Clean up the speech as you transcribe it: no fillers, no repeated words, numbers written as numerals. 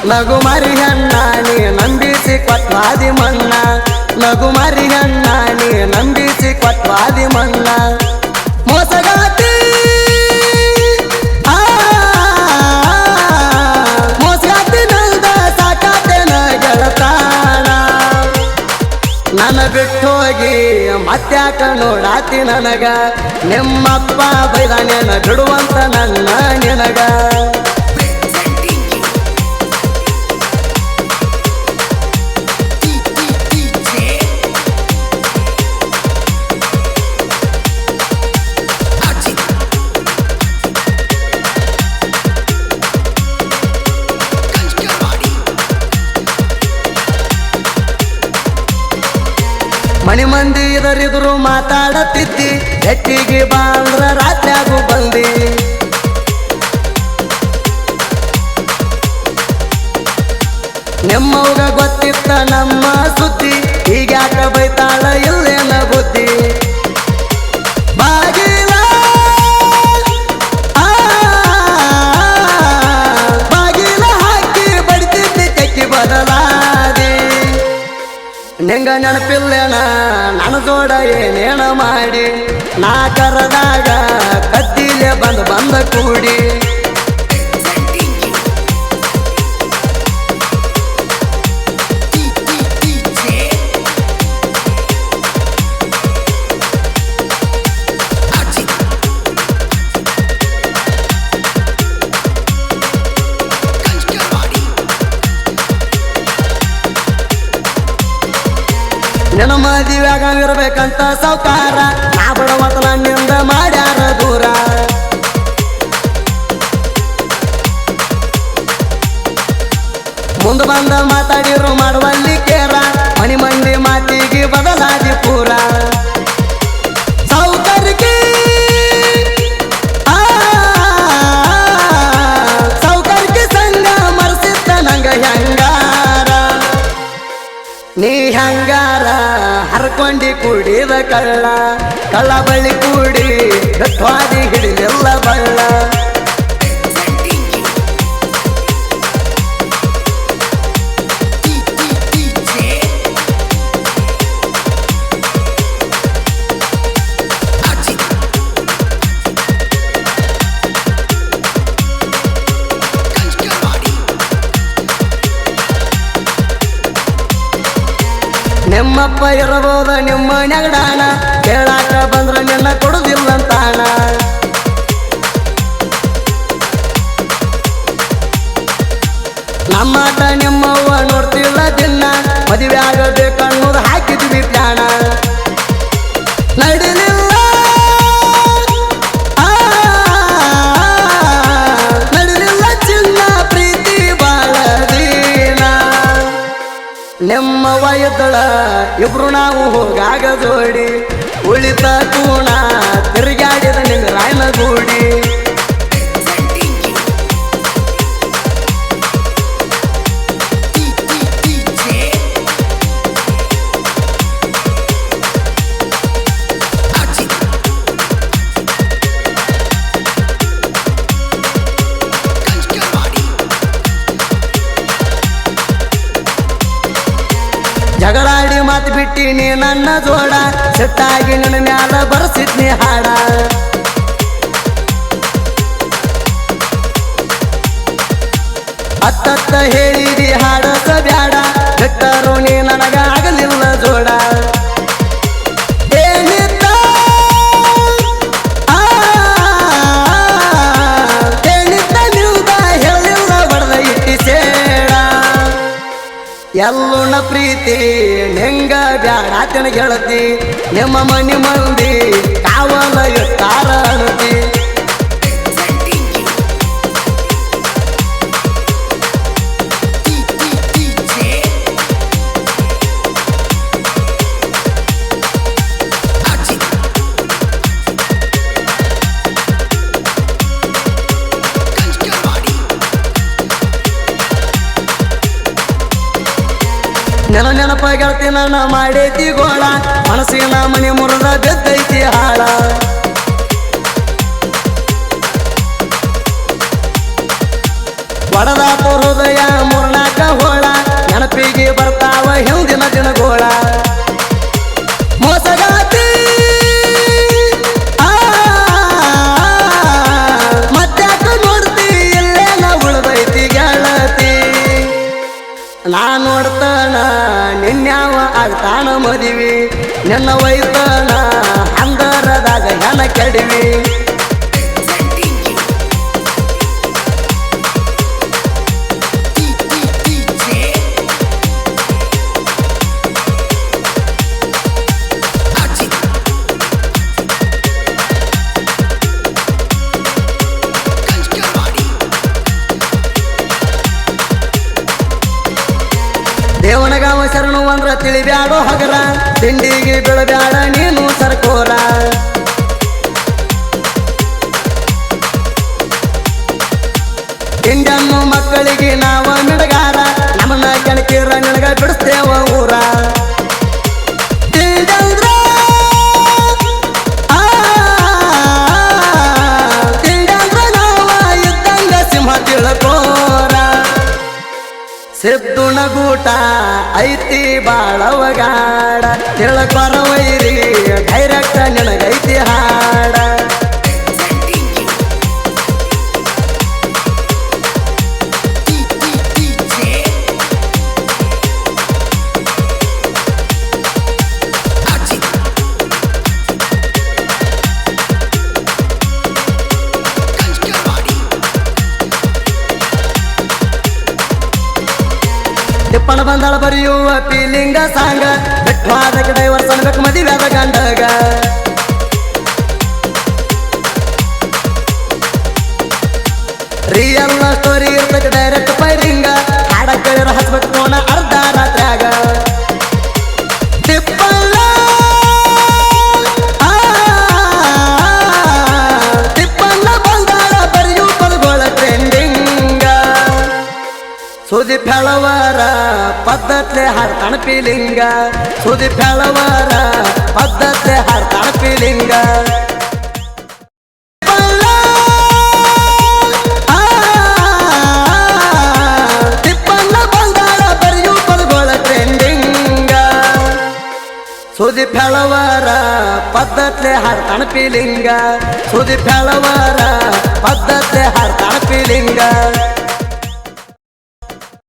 ನಗು ಮರಿಯಣ್ಣ ನೀ ನಂಬಿಸಿ ಕೊಟ್ವಾದಿ ಮಣ್ಣ ನಗು ಮರಿಯಣ್ಣ ನೀ ನಂಬಿಸಿ ಕೊಟ್ವಾದಿ ಮಣ್ಣ ಮೋಸಗಾತಿ ಮೋಸಗಾತಿ ನಲ್ದ ಸಾಕಾತೇನ ಗೆಳತಾಣ ನನ್ನ ಬಿಟ್ಟು ಹೋಗಿ ಮತ್ತ್ಯಾಕ ನೋಡಾತಿ ನನಗ ನಿಮ್ಮಪ್ಪ ಬೈದಾನೇನ ಬಿಡುವಂತ ನನ್ನ ನಿನಗ ಮನಿ ಮಂದಿ ಇದರಿದ್ರು ಮಾತಾಡತಿದ್ದಿ ಎಟ್ಟಿಗೆ ಬಾಂದ್ರ ರಾತ್ರಿಯಾಗು ಬಂದಿ ನಿಮ್ಮವ್ಗ ಗೊತ್ತಿತ್ತ ನಮ್ಮ ಸುದ್ದಿ ಹೀಗ್ಯಾಕ ಬೈತಾಳ ಇಲ್ಲೇನ ಬುದ್ಧಿ ಬಾಗಿಲ ಬಾಗಿಲ ಹಾಕಿ ಬಡಿತಿದ್ದಿ ತೆಕ್ಕಿ ಬದಲಾದಿ ನಿಂಗ ನೆನಪಿಲ್ಲೇನ ನನ್ನ ಜೋಡ ಏನೇನ ಮಾಡಿ ನಾ ಕರದಾಗ ಕದ್ದಿಲೆ ಬಂದ ಕೂಡಿ ನಿನ್ನ ಮದುವೆಯಾಗ ಇರ್ಬೇಕಂತ ಸೌಕಾರ ನಾ ಬಿಡುವಂತ ನನ್ನಿಂದ ಮಾಡ್ಯಾರ ದೂರ ಮುಂದೆ ಬಂದ ಮಾತಾಡಿರು ಮಾಡುವಲ್ಲಿ ಕೇರ ಮನಿ ಮಂದಿ ಮಾತಿಗೆ ಬದಲಾದಿ ಪೂರ ಸೌಕರ್ಯಕ್ಕೆ ಸೌಕರ್ಯಕ್ಕೆ ಸಂಗ ಮರೆಸಿದ್ದ ನಂಗ ಹೆಂಗಾರ ನೀ ಹೆಂಗಾರ ಹರ್ಕೊಂಡಿ ಕುಡಿದ ಕಳ್ಳ ಕಳ್ಳ ಬಳ್ಳಿ ಕೂಡಿ ಗಟ್ವಾದಿ ಹಿಡಿಲೆಲ್ಲ ಬಳ್ಳ ನಿಮ್ಮಪ್ಪ ಇರಬಹುದ ನಿಮ್ಮ ನೆಗಡಾಣ ಕೇಳಾಕ ಬಂದ್ರ ನಿನ್ನ ಕೊಡುದಿಲ್ಲಂತಾಣ ನಮ್ಮಾಟ ನಿಮ್ಮವ್ವ ನೋಡ್ತಿಲ್ಲ ದಿನ ಮದುವೆ ಆಗಬೇಕನ್ನೋದು ಹಾಕಿದ್ವಿ ಪ್ಲಾನ ನಡಿಲಿಲ್ಲ ನಡಿಲಿಲ್ಲ ಚಿನ್ನ ಪ್ರೀತಿ ಬಾಳ ದೀನ ನಿಮ್ಮ ವಯದಳ ಇಬ್ರು ನಾವು ಹೋಗಾಗ ಜೋಡಿ ಉಳಿತ ಕೂಣ ತಿರುಗಾಡಿದ ನಿನ್ನ ರಾಯನ ಗೂಡಿ ಜಗಳಾಡಿ ಮಾತು ಬಿಟ್ಟಿನಿ ನನ್ನ ಜೋಡ ಸಿಟ್ಟಾಗಿ ನನ್ನ ಮ್ಯಾಲ ಬರಸಿದ್ನಿ ಹಾಡ ಅತ್ತತ್ತ ಹೇಳಿದಿ ಹಾಡಸ ಬ್ಯಾಡ ಬಿಟ್ಟರು ನೀ ನನಗ ಆಗಲಿಲ್ಲ ಜೋಡ ಏನಿತ್ತ ಏನಿತ್ತ ನಿಲ್ದ ಹೇಳಿಲ್ಲ ಬಡದ ಇಟ್ಟಿ ಸೇಡ ಎಲ್ಲುಣ ಪ್ರೀತಿ ನಿಂಗ ಬ್ಯಾಡಾತನ ಗೆಳತಿ ನಿಮ್ಮ ಮನಿ ಮಂದಿ ಕಾವಲ ಇರ್ತಾರ ಅಣತಿ ನೆನಪ ಗೆಳತಿ ನನ್ನ ಮಾಡೈತಿ ಗೋಳ ಮನಸ್ಸಿನ ಮನೆ ಮುರಿದ ಬೆದ್ದೈತಿ ಹಾಳ ಒಡದಾತು ಹೃದಯ ಮುರ್ಣ ಮುದ್ದಿನ ದಿನಗೋಳ ಮೋಸಗಾತಿ ಮತ್ತ್ಯಾಕ ನೋಡ್ತಿ ಇಲ್ಲೇನ ಉಳ್ದೈತಿ ಗೆಳತಿ ನಾ ನೋಡ್ತಾನ ನಿನ್ಯಾವ ಆಗ್ತಾನ ಮದಿವಿ ನಿನ್ನ ಒಯ್ತಾನ ಹಂದರದಾಗ ಹೆಣ ಕೆಡವಿ ದೇವನಗಾವ ಶರಣು ಅಂದ್ರ ತಿಳಿಬ್ಯಾಡೋ ಹಗರ ತಿಂಡಿಗೆ ಬೀಳಬ್ಯಾಡ ನೀನು ಸರ್ಕೋರ ಇಂಡನ್ನು ಮಕ್ಕಳಿಗೆ ನಾವ ಮಿಡಗಾರ ನಮ್ಮನ್ನ ಕೆಣಕಿರ ನಿನಗ ಬಿಡಿಸ್ತೇವ ಊರ ತಿಂಡಂದ್ರ ನಾವ ಇದ್ದಂಗ ಸಿಂಹ ತಿಳ್ಕೋರ ಸಿದ್ದುನ ಗೂಟ ಐತಿ ಬಾಳವಗಾಡ ತಿಳ್ಕೊರ ವೈರಿ ಡೈರೆಕ್ಟ್ ನಿನಗೈತಿ ಹಾಡ ತಿಪ್ಪಣ ಬಂದಳ ಬರೆಯುವ ಪೀಲಿಂಗ ಸಾಂಗ ಬೆಟ್ಟವಾದಕ್ಕೆ ಡೈವರ್ಸ್ ಅನ್ಬೇಕು ಮದುವೆಯಾದ ಗಂಡಗ ರಿಯಲ್ ಸ್ಟೋರಿ ಇರ್ತಕ್ಕೆ ಡೈರೆಕ್ಟ್ ಫೈರಿಂಗ ಹಾಡ ಕೇಳಿರೋ ಹಚ್ಬೇಕು ಕೋಣ ಅರ್ಧ ರಾತ್ರ್ಯಾಗ ತಿಪ್ಪಣ್ಣ ಬಂದಾಳ ಬರೆಯು ಪದಗಳ ಟ್ರೆಂಡಿಂಗ ಸುದಿ ಫೆಳವರ ಪದ್ಧತಿ ಹಾಡ್ತಾನ ಪೀಲಿಂಗ ಸುದಿ ಫೆಳವರ ಪದ್ಧತಿ ಹಾಡ್ತಾನ ಪೀಲಿಂಗ ತಿಪ್ಪಣ್ಣ ಬಂದಾಳ ಬರೆಯು ಪದಗಳ ಟ್ರೆಂಡಿಂಗ ಸುದಿ ಫೆಳವರ ಪದ್ಧತಿ ಹಾಡ್ತಾನ ಪೀಲಿಂಗ ಸುದಿ ಫೆಳವರ ಪದ್ಧತಿ ಹಾಡ್ತಾನ ಪೀಲಿಂಗ